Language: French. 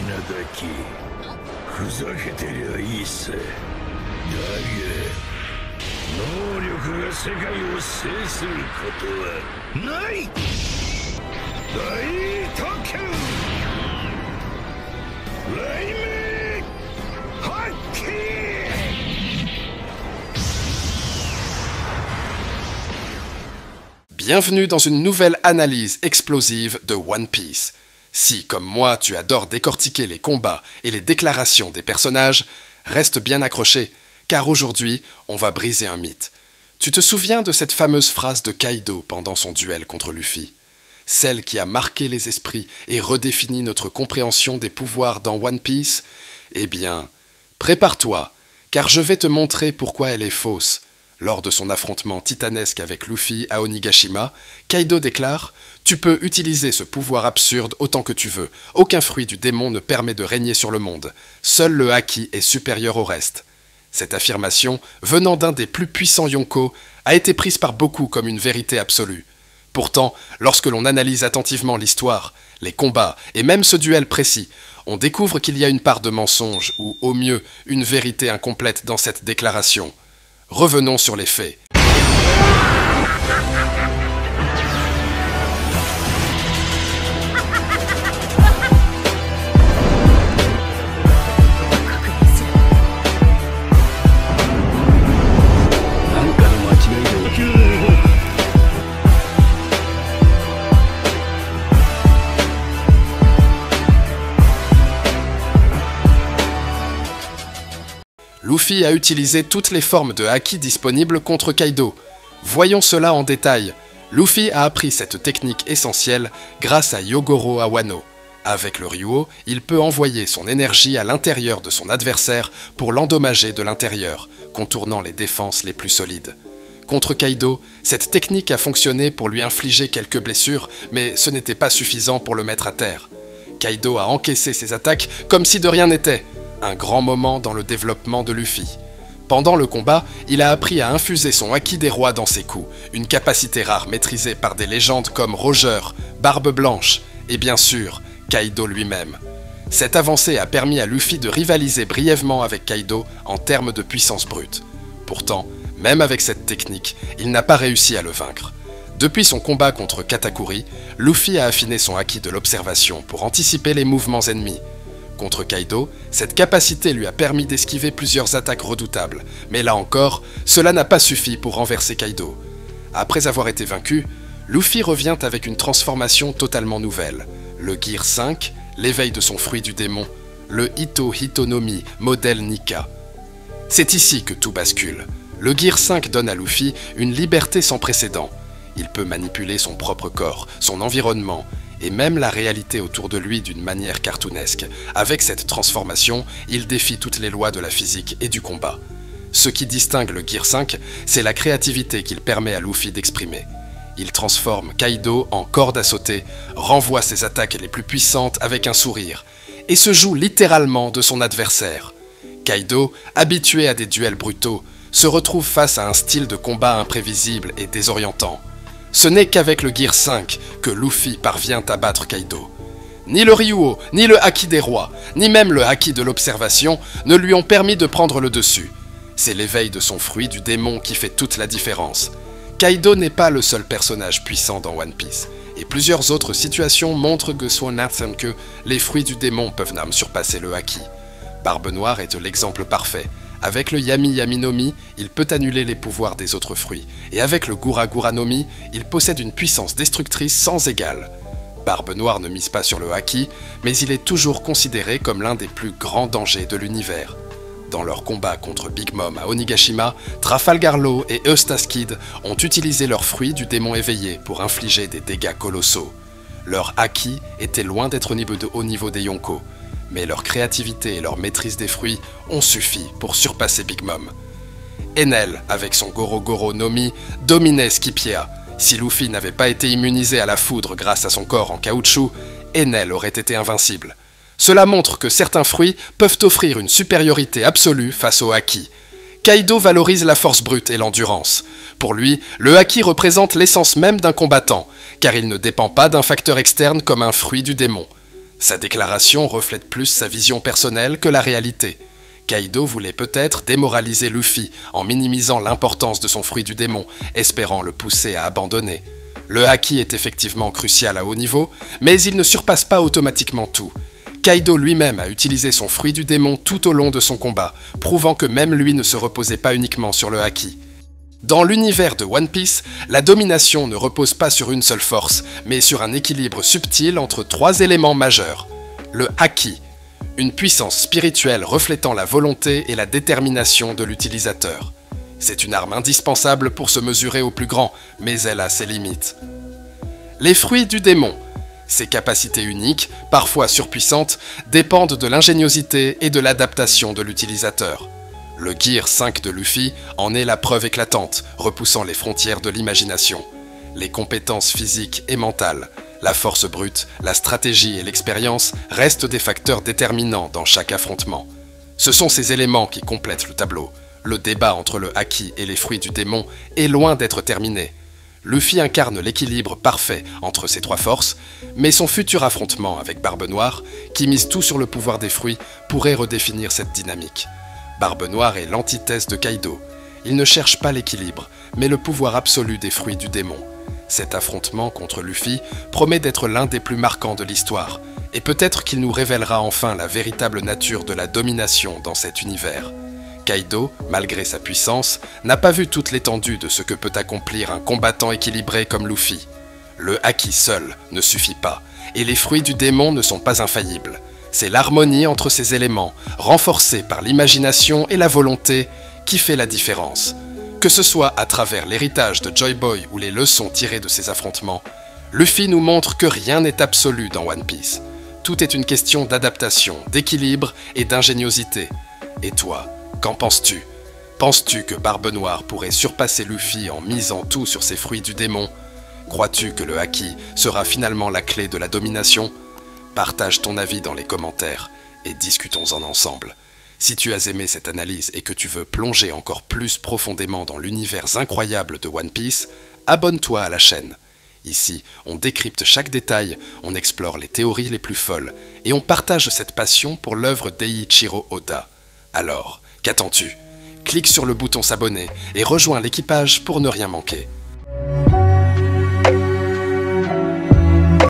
なだけふざけてりゃいいさ。だが能力が世界を制することはない。大特権雷鳴発揮。Bienvenue dans une nouvelle analyse explosive de One Piece. Si, comme moi, tu adores décortiquer les combats et les déclarations des personnages, reste bien accroché, car aujourd'hui, on va briser un mythe. Tu te souviens de cette fameuse phrase de Kaido pendant son duel contre Luffy? Celle qui a marqué les esprits et redéfini notre compréhension des pouvoirs dans One Piece? Eh bien, prépare-toi, car je vais te montrer pourquoi elle est fausse. Lors de son affrontement titanesque avec Luffy à Onigashima, Kaido déclare « Tu peux utiliser ce pouvoir absurde autant que tu veux. Aucun fruit du démon ne permet de régner sur le monde. Seul le Haki est supérieur au reste. » Cette affirmation, venant d'un des plus puissants Yonko, a été prise par beaucoup comme une vérité absolue. Pourtant, lorsque l'on analyse attentivement l'histoire, les combats et même ce duel précis, on découvre qu'il y a une part de mensonge ou, au mieux, une vérité incomplète dans cette déclaration. Revenons sur les faits. Luffy a utilisé toutes les formes de Haki disponibles contre Kaido. Voyons cela en détail. Luffy a appris cette technique essentielle grâce à Yogoro Awano. Avec le Ryuo, il peut envoyer son énergie à l'intérieur de son adversaire pour l'endommager de l'intérieur, contournant les défenses les plus solides. Contre Kaido, cette technique a fonctionné pour lui infliger quelques blessures, mais ce n'était pas suffisant pour le mettre à terre. Kaido a encaissé ses attaques comme si de rien n'était. Un grand moment dans le développement de Luffy. Pendant le combat, il a appris à infuser son Haki des rois dans ses coups, une capacité rare maîtrisée par des légendes comme Roger, Barbe Blanche et bien sûr, Kaido lui-même. Cette avancée a permis à Luffy de rivaliser brièvement avec Kaido en termes de puissance brute. Pourtant, même avec cette technique, il n'a pas réussi à le vaincre. Depuis son combat contre Katakuri, Luffy a affiné son Haki de l'observation pour anticiper les mouvements ennemis. Contre Kaido, cette capacité lui a permis d'esquiver plusieurs attaques redoutables, mais là encore, cela n'a pas suffi pour renverser Kaido. Après avoir été vaincu, Luffy revient avec une transformation totalement nouvelle. Le Gear 5, l'éveil de son fruit du démon, le Ito Hitonomi, modèle Nika. C'est ici que tout bascule. Le Gear 5 donne à Luffy une liberté sans précédent. Il peut manipuler son propre corps, son environnement, et même la réalité autour de lui d'une manière cartoonesque. Avec cette transformation, il défie toutes les lois de la physique et du combat. Ce qui distingue le Gear 5, c'est la créativité qu'il permet à Luffy d'exprimer. Il transforme Kaido en corde à sauter, renvoie ses attaques les plus puissantes avec un sourire, et se joue littéralement de son adversaire. Kaido, habitué à des duels brutaux, se retrouve face à un style de combat imprévisible et désorientant. Ce n'est qu'avec le Gear 5 que Luffy parvient à battre Kaido. Ni le Ryuo, ni le Haki des rois, ni même le Haki de l'observation ne lui ont permis de prendre le dessus. C'est l'éveil de son fruit du démon qui fait toute la différence. Kaido n'est pas le seul personnage puissant dans One Piece, et plusieurs autres situations montrent que les fruits du démon peuvent même surpasser le Haki. Barbe Noire est l'exemple parfait. Avec le Yami Yami no Mi, il peut annuler les pouvoirs des autres fruits, et avec le Gura Gura no Mi, il possède une puissance destructrice sans égale. Barbe Noire ne mise pas sur le Haki, mais il est toujours considéré comme l'un des plus grands dangers de l'univers. Dans leur combat contre Big Mom à Onigashima, Trafalgar Law et Eustace Kid ont utilisé leurs fruits du démon éveillé pour infliger des dégâts colossaux. Leur Haki était loin d'être au niveau des Yonko, mais leur créativité et leur maîtrise des fruits ont suffi pour surpasser Big Mom. Enel, avec son Goro Goro no Mi, dominait Skypiea. Si Luffy n'avait pas été immunisé à la foudre grâce à son corps en caoutchouc, Enel aurait été invincible. Cela montre que certains fruits peuvent offrir une supériorité absolue face au Haki. Kaido valorise la force brute et l'endurance. Pour lui, le Haki représente l'essence même d'un combattant, car il ne dépend pas d'un facteur externe comme un fruit du démon. Sa déclaration reflète plus sa vision personnelle que la réalité. Kaido voulait peut-être démoraliser Luffy en minimisant l'importance de son fruit du démon, espérant le pousser à abandonner. Le haki est effectivement crucial à haut niveau, mais il ne surpasse pas automatiquement tout. Kaido lui-même a utilisé son fruit du démon tout au long de son combat, prouvant que même lui ne se reposait pas uniquement sur le haki. Dans l'univers de One Piece, la domination ne repose pas sur une seule force, mais sur un équilibre subtil entre 3 éléments majeurs. Le haki, une puissance spirituelle reflétant la volonté et la détermination de l'utilisateur. C'est une arme indispensable pour se mesurer au plus grand, mais elle a ses limites. Les fruits du démon. Ses capacités uniques, parfois surpuissantes, dépendent de l'ingéniosité et de l'adaptation de l'utilisateur. Le Gear 5 de Luffy en est la preuve éclatante, repoussant les frontières de l'imagination. Les compétences physiques et mentales, la force brute, la stratégie et l'expérience restent des facteurs déterminants dans chaque affrontement. Ce sont ces éléments qui complètent le tableau. Le débat entre le haki et les fruits du démon est loin d'être terminé. Luffy incarne l'équilibre parfait entre ces 3 forces, mais son futur affrontement avec Barbe Noire, qui mise tout sur le pouvoir des fruits, pourrait redéfinir cette dynamique. Barbe Noire est l'antithèse de Kaido. Il ne cherche pas l'équilibre, mais le pouvoir absolu des fruits du démon. Cet affrontement contre Luffy promet d'être l'un des plus marquants de l'histoire, et peut-être qu'il nous révélera enfin la véritable nature de la domination dans cet univers. Kaido, malgré sa puissance, n'a pas vu toute l'étendue de ce que peut accomplir un combattant équilibré comme Luffy. Le haki seul ne suffit pas, et les fruits du démon ne sont pas infaillibles. C'est l'harmonie entre ces éléments, renforcée par l'imagination et la volonté, qui fait la différence. Que ce soit à travers l'héritage de Joy Boy ou les leçons tirées de ces affrontements, Luffy nous montre que rien n'est absolu dans One Piece. Tout est une question d'adaptation, d'équilibre et d'ingéniosité. Et toi, qu'en penses-tu? Penses-tu que Barbe Noire pourrait surpasser Luffy en misant tout sur ses fruits du démon? Crois-tu que le haki sera finalement la clé de la domination? Partage ton avis dans les commentaires et discutons-en ensemble. Si tu as aimé cette analyse et que tu veux plonger encore plus profondément dans l'univers incroyable de One Piece, abonne-toi à la chaîne. Ici, on décrypte chaque détail, on explore les théories les plus folles et on partage cette passion pour l'œuvre d'Eiichiro Oda. Alors, qu'attends-tu? Clique sur le bouton s'abonner et rejoins l'équipage pour ne rien manquer.